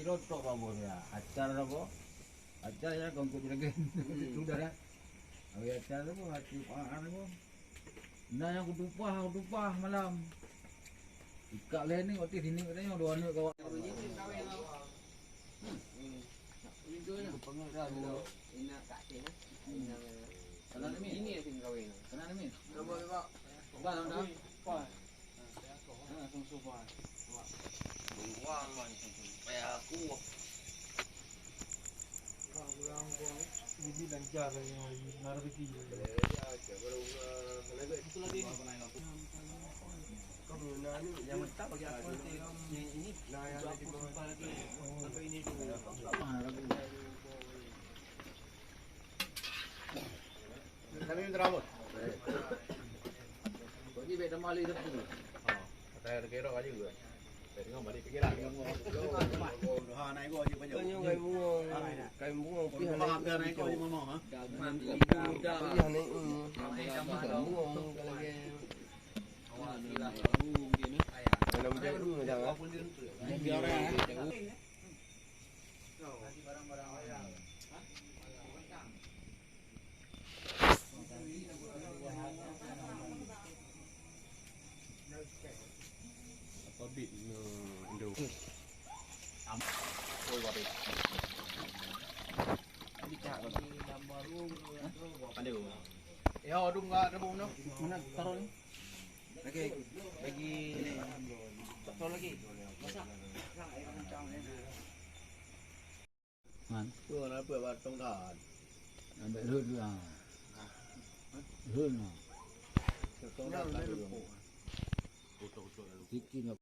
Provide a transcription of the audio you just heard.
rotok babon ya. Acar apa? Acar ya kongko jeragen. Sudah dah. Awi acar apa? Hati pangan apa? Nah yang kutupah malam. Ikak lain ni waktu sini katanya dua anak kawan. Ini yang kawin. Kenapa ni? Coba. Coba dah. Langsung sofa. Buang supaya aku. Jadi lancar yang narviti. Itu lagi. Yang mentah bagi aku ini. Nah yang di bawah lagi. Sampai ini dulu. Kami minta rambut. Kau ni beda mali tu. Saya kira aja gue. Tengok balik kira ngomong. Ha naik gua je banyak. Kayu bunga pihak Ha naik gua je ngomong ha. pihak ni. Bunga kalau ke. Kalau macam tu jangan. Biar orang. Apa bit ndo. Oi wabe. Bicara lagi gambar Pandai. Ya odung enggak rebung no. mana taruh ni? Bagi taruh lagi. Masak. Man, Tu apa buat tongkat. ambil rut lah. Rut lah. Tongkat tu. Utuk-utuk lalu. Sikit lah.